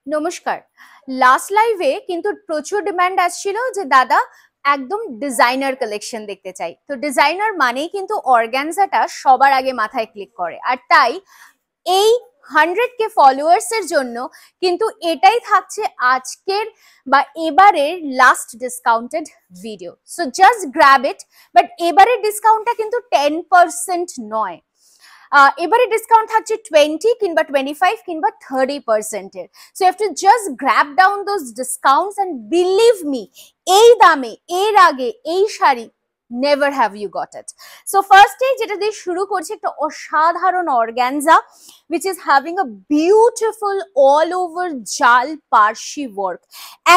নমস্কার। লাস্ট লাইভে কিন্তু প্রচুর ডিমান্ড আসছিল যে দাদা একদম ডিজাইনার কালেকশন দেখতে চাই। তো ডিজাইনার মানেই কিন্তু অর্গানজাটা সবার আগে মাথায় ক্লিক করে, আর তাই এই 100K ফলোয়ার্স এর জন্য কিন্তু এটাই থাকছে আজকের বা এবারের last discounted video. So just grab it. But এবারের ডিসকাউন্টটা কিন্তু 10% নয়, এবারে ডিসকাউন্ট থাকছে 20 কিংবা 25 কিংবা 30% এর। So you have to just grab down those discounts and believe me, এই দামে এর আগে এই sari never have you got it. So ফার্স্টে যেটা দিয়ে শুরু করছি একটা অসাধারণ organza which is having a beautiful all over জাল পার্সি ওয়ার্ক।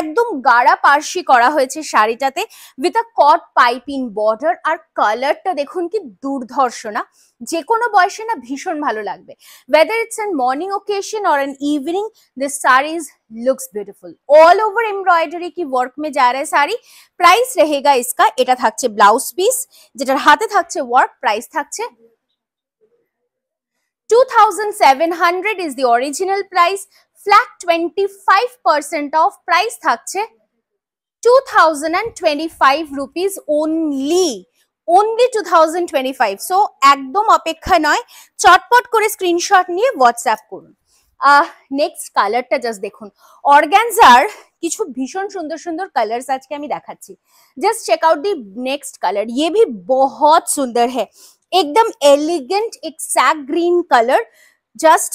একদম গাঢ়া পার্সি করা হয়েছে শাড়িটাতে with a cut piping border. আর কালারটা দেখুন কি দুর্ধর্ষ না, যে কোনো বয়সে না ভীষণ ভালো লাগবে। whether it's an morning occasion or an evening, this sarees looks beautiful। all over embroidery की work में जा रहा है साड़ी। प्राइस रहेगा इसका, এটা থাকছে ব্লাউজ পিস, যেটার হাতে থাকছে ওয়ার্ক। প্রাইস থাকছে 2700 is the original price, flat 25% off। price থাকছে 2025 rupees only, only 2025। সো একদম অপেক্ষা নয়, চটপট করে স্ক্রিনশট নিয়ে হোয়াটসঅ্যাপ করুন। নেক্সট কালারটা জাস্ট দেখুন। অর্গানজার কিছু ভীষণ সুন্দর সুন্দর কালার্স আজকে আমি দেখাচ্ছি। Just check out the next colour, ये भी बहुत सुंदर है, एकदम एलिगेंट एक sage green colour. Just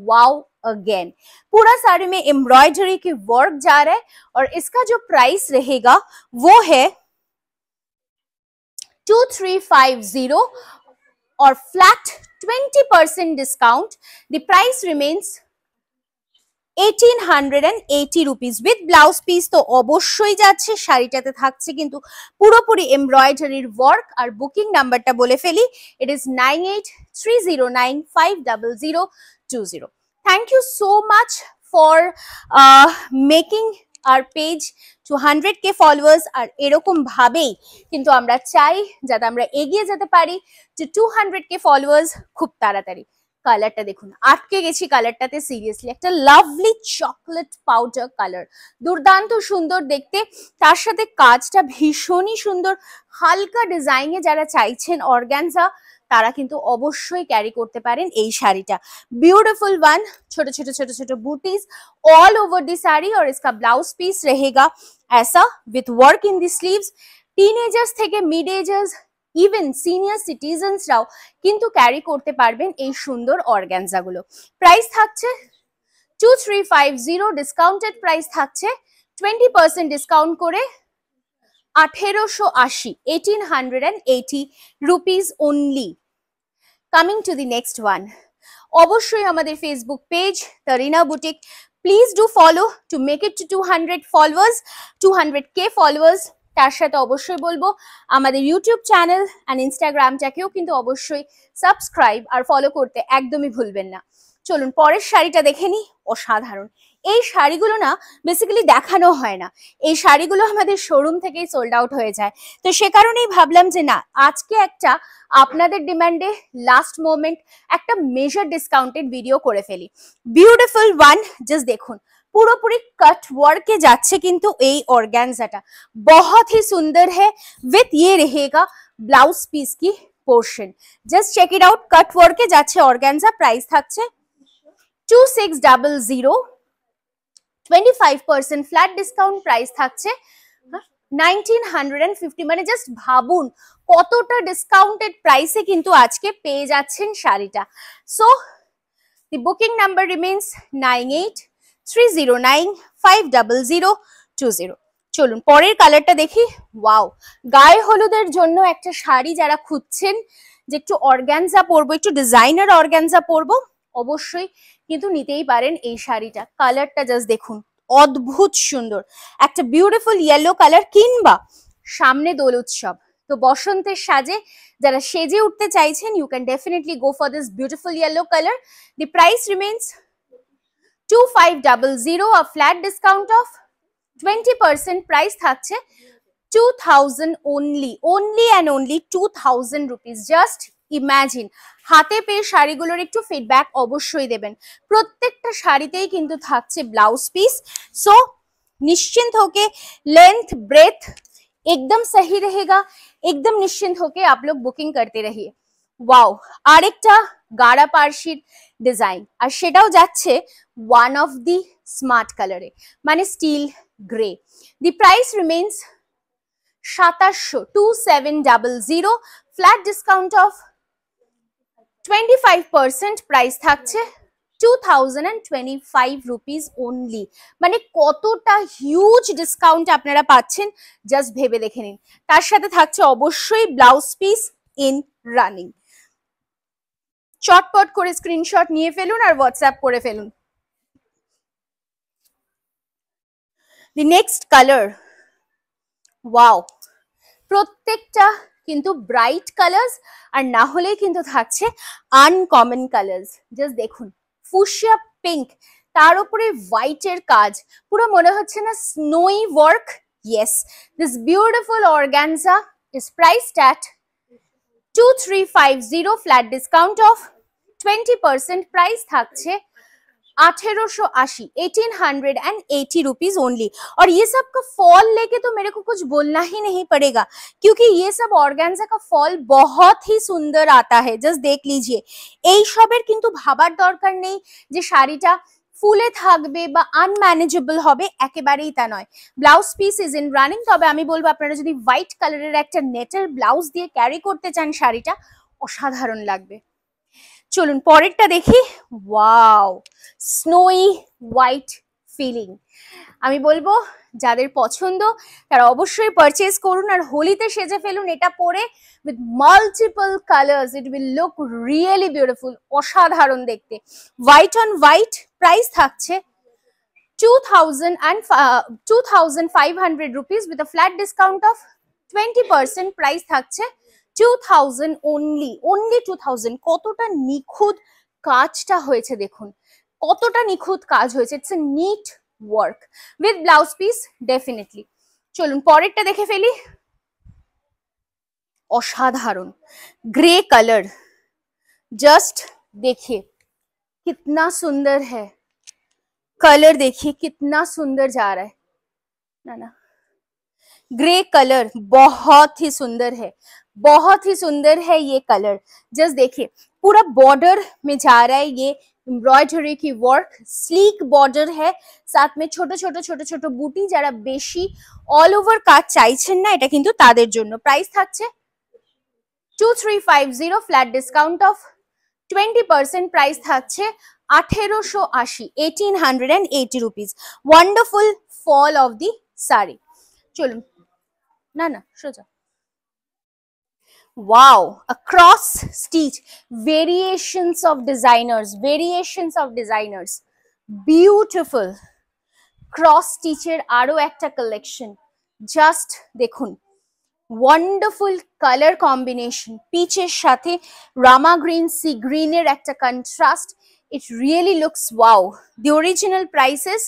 wow again, पूरा साड़ी में एम्ब्रॉयडरी की वर्क जा रहा है और इसका जो प्राइस रहेगा वो है 2350 और flat 20% discount. The price remains 1880 rupees with blouse piece. তো অবশ্যই যাচ্ছে, শাড়িটাতে থাকছে কিন্তু পুরোপুরি এমব্রয়ডারির ওয়ার্ক। আর বুকিং নাম্বারটা বলে ফেলি, it is 9830950020। Thank you so much for making our page to 100K followers. আর এরকম ভাবেই কিন্তু আমরা চাই যাতে আমরা এগিয়ে যেতে পারি টু 200K ফলোয়ার্স খুব তাড়াতাড়ি। কালারটা দেখুন, আটকে গেছি কালারটাতে সিরিয়াসলি। একটা লাভলি চকলেট পাউডার কালার, দুর্দান্ত সুন্দর দেখতে, তার সাথে কাজটা ভীষণই সুন্দর। হালকা ডিজাইনে যারা চাইছেন অর্গানজা, তারা কিন্তু অবশ্যই ক্যারি করতে পারেন এই শাড়িটা। ब्यूटीफुल वन, छोटे छोटे छोटे छोटे बूटीज ऑल ओवर दी साड़ी और इसका ब्लाउज पीस रहेगा ऐसा with work in the sleeves. Teenagers থেকে মিড এজার্স, ইভেন সিনিয়র সিটিজেন্সরাও কিন্তু ক্যারি করতে পারবেন এই সুন্দর অর্গানজাগুলো। প্রাইস থাকছে 2350, ডিসকাউন্টেড প্রাইস থাকছে 20% ডিসকাউন্ট করে 1880, 1880 rupees only. Coming to the next one, অবশ্যই আমাদের Facebook page Tarina boutique please do follow to make it to 200 followers, 200K followers. তার সাথে অবশ্যই বলবো আমাদের ইউটিউব চ্যানেল অ্যান্ড ইনস্টাগ্রামটাকেও কিন্তু অবশ্যই সাবস্ক্রাইব আর ফলো করতে একদমই ভুলবেন না। চলুন পরের শাড়িটা দেখে নিই। অসাধারণ এই শাড়িগুলো না বেসিক্যালি দেখানো হয় না, এই শাড়িগুলো আমাদের শোরুম থেকেই সোল্ড আউট হয়ে যায়। তো সে কারণেই ভাবলাম যে না, আজকে একটা আপনাদের ডিমান্ডে লাস্ট মোমেন্ট একটা মেজর ডিসকাউন্টেড ভিডিও করে ফেলি। বিউটিফুল ওয়ান, জাস্ট দেখুন পুরোপুরি कट वर्क के যাচ্ছে কিন্তু এই অর্গানজাটা बहुत ही सुंदर है विथ ये रहेगा ब्लाउज पीस की पोर्शन। Just check it out, cut work के যাচ্ছে অর্গানজা। প্রাইস থাকছে 2600, 25% ফ্ল্যাট ডিসকাউন্ট। প্রাইস থাকছে 1950। মানে জাস্ট ভাবুন কতটা ডিসকাউন্টেড প্রাইসে কিন্তু আজকে পেয়ে যাচ্ছেন শাড়িটা। সো দি বুকিং নাম্বার রিমেইনস 9830950020। চলুন পরের কালারটা দেখি। ওয়াও, গায়ে হলুদের জন্য একটা শাড়ি যারা খুঁজছেন যে একটু অর্গানজা পরবো, একটু ডিজাইনার অর্গানজা পরবো, অবশ্যই কিন্তু নিতেই পারেন এই শাড়িটা। কালারটা জাস্ট দেখুন, অদ্ভুত সুন্দর একটা বিউটিফুল ইয়েলো কালার। কিংবা সামনে দোল উৎসব, তো বসন্তের সাজে যারা সেজে উঠতে চাইছেন, you can definitely go for this beautiful yellow colour. The price remains 2500, a flat discount of 20%। Price থাকছে 2000 only, only and only 2000 rupees। Just imagine, হাতে পেয়ে শাড়িগুলোর একটু ফিডব্যাক অবশ্যই দেবেন। প্রত্যেকটা শাড়িতেই কিন্তু থাকছে ব্লাউজ পিস। सो निश्चिंत होके लेंथ ब्रेथ एकदम सही रहेगा, एकदम निश्चिंत होके आप लोग बुकिंग करते रहिए। वाओ, আরেকটা গাড়া পার্সির ডিজাইন, আর সেটাও যাচ্ছে ওয়ান অফ দি স্মার্ট কালারে, মানে still grey. The price remains 2700 flat discount of 25%, price থাকছে 2025 রুপিস অনলি। মানে কতটা হিউজ ডিসকাউন্ট আপনারা পাচ্ছেন জাস্ট ভেবে দেখে নিন। তার সাথে থাকছে অবশ্যই ব্লাউজ পিস ইন রানিং। চটপট করে স্ক্রিনশট নিয়ে ফেলুন আর হোয়াটসঅ্যাপ করে ফেলুন। দি নেক্সট কালার, ওয়াও, প্রত্যেকটা কিন্তু ব্রাইট কালার্স, আর না হলে কিন্তু থাকছে আনকমন কালার্স। জাস্ট দেখুন, ফুশিয়া পিঙ্ক, তার উপরে হোয়াইটের কাজ, পুরো মনে হচ্ছে না snowy work. Yes, this beautiful organza is priced at 2350, flat discount off 20%, price থাকছে 1880, 1880 रुपीज ओनली। और ये सब का फॉल लेके तो मेरे को कुछ बोलना ही नहीं पड़ेगा, क्योंकि ये सब ऑर्गेन्जा का फॉल बहुत ही सुंदर आता है। जस्ट देख लीजिए, এই সবের কিন্তু ভাবার দরকার নেই যে শাড়িটা ফুলে থাকবে বা আনম্যানেজেবল হবে, একেবারেই তা নয়। Blouse piece is in running. তবে আমি বলবো আপনারা যদি হোয়াইট কালারের একটা নেটের ব্লাউজ দিয়ে ক্যারি করতে চান শাড়িটা, অসাধারণ লাগবে। চলুন পরেরটা দেখি। Wow, snowy white feeling. আমি বলবো যাদের পছন্দ তারা অবশ্যই পারচেজ করুন আর হোলিতে সেজে ফেলুন এটা পরে with multiple colours. It will look really beautiful, অসাধারণ দেখতে। হোয়াইট অন হোয়াইট, প্রাইস থাকছে 2500 rupees with a flat discount of 20%, price থাকছে 2000 only 2000। কতটা নিখুঁত কাজটা হয়েছে দেখুন, কতটা নিখুঁত কাজ হয়েছে। It's a neat work with blouse piece definitely. চলুন পরেরটা দেখে ফেলি। অসাধারণ ग्रे कलर, जस्ट देखिए कितना सुंदर है, कलर देखिए कितना सुंदर जा रहा है ना। ग्रे कलर बहुत ही सुंदर है, बहुत ही सुंदर है ये कलर। जस्ट देखिए पूरा बॉर्डर में जा रहा है ये एम्ब्रॉयडरी की वर्क, स्लीक बॉर्डर है, साथ में ছোট ছোট ছোট ছোট বুটি। যারা বেশি অল ওভার কাজ চাইছেন না, এটা কিন্তু তাদের জন্য। প্রাইস থাকছে 2350, ফ্ল্যাট ডিসকাউন্ট অফ 20%, প্রাইস থাকছে 1880, 1880 rupees. Wonderful fall of the sari. চলুন না না সোজা। Wow, a cross stitch, variations of designers, variations of designers, beautiful cross stitcher আরো একটা কালেকশন। জাস্ট দেখুন, ওয়ান্ডারফুল কালার কম্বিনেশন, পিচের সাথে রামা গ্রিন, সি গ্রিনের একটা contrast. It really looks wow. The original price is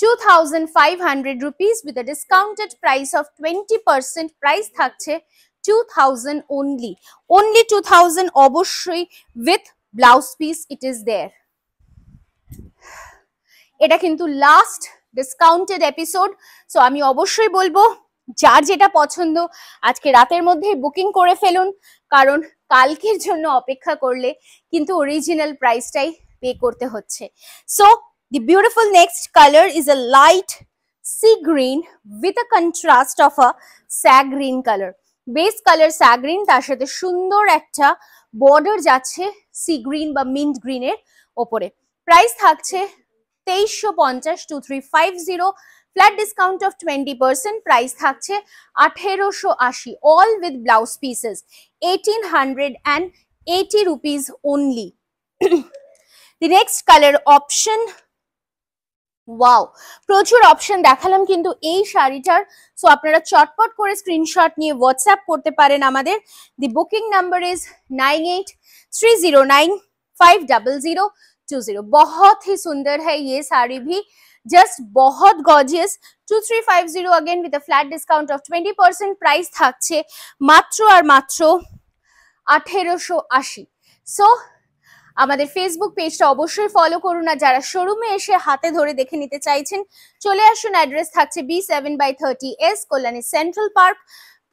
2500 rupees with a discounted price of 20%, price থাকছে 2000 only, only 2000 অবশ্যই with blouse piece it is there। এটা কিন্তু last discounted episode, so আমি অবশ্যই বলবো যার যেটা পছন্দ আজকে রাতের মধ্যেই বুকিং করে ফেলুন, কারণ কালকের জন্য অপেক্ষা করলে কিন্তু অরিজিনাল প্রাইসটাই পে করতে হচ্ছে। So the beautiful next color is a light sea green with a contrast of a sag green color, base color sag green, তার সাথে সুন্দর একটা বর্ডার যাচ্ছে সি গ্রিন বা মিন্ট গ্রিনের ওপরে। প্রাইস থাকছে 2350, 2350, ফ্ল্যাট ডিসকাউন্ট অফ 20%, প্রাইস থাকছে 1880, all with blouse pieces, 1880 rupees only। the next color option, wow, প্রচুর অপশন দেখালাম কিন্তু এই শাড়িটার। সো আপনারা চটপট করে স্ক্রিনশট নিয়ে হোয়াটসঅ্যাপ করতে পারেন আমাদের। দি বুকিং নাম্বার ইজ 9830950020। बहुत ही सुंदर है ये साड़ी भी, जस्ट बहुत gorgeous. 2350 again with a flat discount off 20%, price থাকছে মাত্র আর মাত্র 1880। সো আমাদের ফেসবুক পেজটা অবশ্যই ফলো করুন, আর যারা শোরুমে এসে হাতে ধরে দেখে নিতে চাইছেন চলে আসুন। অ্যাড্রেস থাকছে B7/30S, কল্যাণী সেন্ট্রাল পার্ক।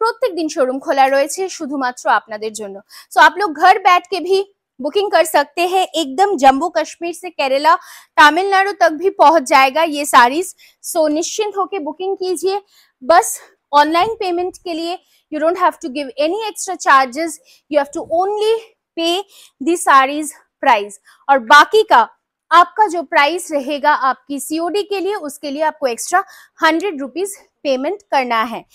प्रत्येक दिन शोरूम खोला रही शुधुमात्र आपनादेर जोन्नो। सो आप लोग घर बैठ के भी बुकिंग कर सकते हैं। एकदम जम्मू कश्मीर से केरला तमिलनाडु तक भी पहुंच जाएगा ये साड़ीज। सो निश्चिंत होके बुकिंग कीजिए। बस ऑनलाइन पेमेंट के लिए you don't have to give any extra charges, you have to only pay the saris price, और बाकी का आपका जो प्राइस रहेगा आपकी सीओडी के लिए, उसके लिए आपको एक्स्ट्रा 100 रुपीज पेमेंट करना है।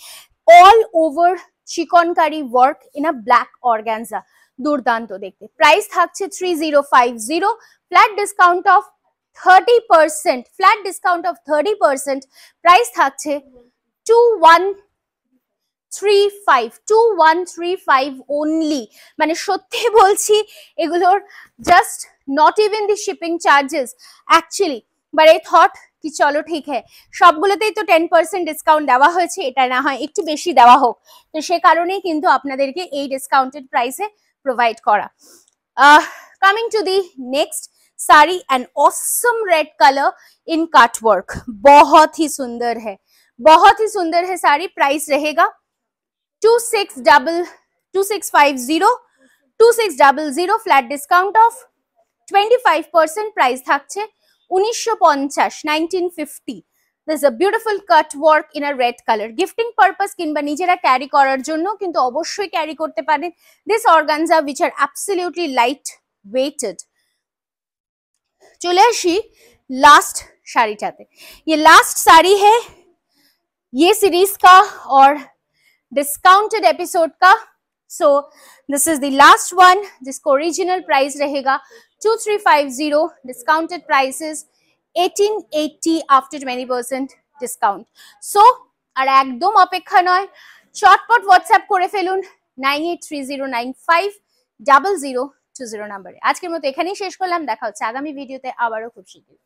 All over chikankari work in a black organza, दुर्दांत देखते। प्राइस থাকছে 3050, flat discount off 30%, flat discount off 30%। Price থাকছে 2135 ओनली। মানে সত্যি বলছি এগুলোর just not even the shipping charges actually, but I thought কি চলো ঠিক হ্যাঁ সবগুলোতেই তো 10% ডিসকাউন্ট দেওয়া হয়েছে, এটা না হয় একটু বেশি দেওয়া হোক, তো সে কারণেই কিন্তু আপনাদেরকে এই ডিসকাউন্টেড প্রাইসে प्रोवाइड करा। Coming to the next sari, an awesome red colour in cut work, बहुत ही सुंदर है, बहुत ही सुंदर है साड़ी। प्राइस रहेगा 2650, फ्लैट डिस्काउंट ऑफ 25%। प्राइस থাকছে 1950, 1950। This is a beautiful cut work in a red color. Gifting purpose কিংবা নিজেরা ক্যারি করার জন্য কিন্তু অবশ্যই ক্যারি করতে পারেন। This organza which are absolutely light weighted। চলে আসি लास्ट শাড়িটাতে। ये लास्ट साड़ी है ये सीरीज का और डिस्काउंटेड एपिसोड का। So this is the last one जिसको ओरिजिनल प्राइस रहेगा 2350, डिस्काउंटेड प्राइसेस 1880 आफ्टर 20% डिस्काउंट। सो আর একদম অপেক্ষা নয়, চটপট হোয়াটসঅ্যাপ করে ফেলুন 9830950020 নম্বরে। আজকের মতো এখানেই শেষ করলাম, দেখা হচ্ছে আগামী ভিডিওতে আবারও খুব শীঘ্রই।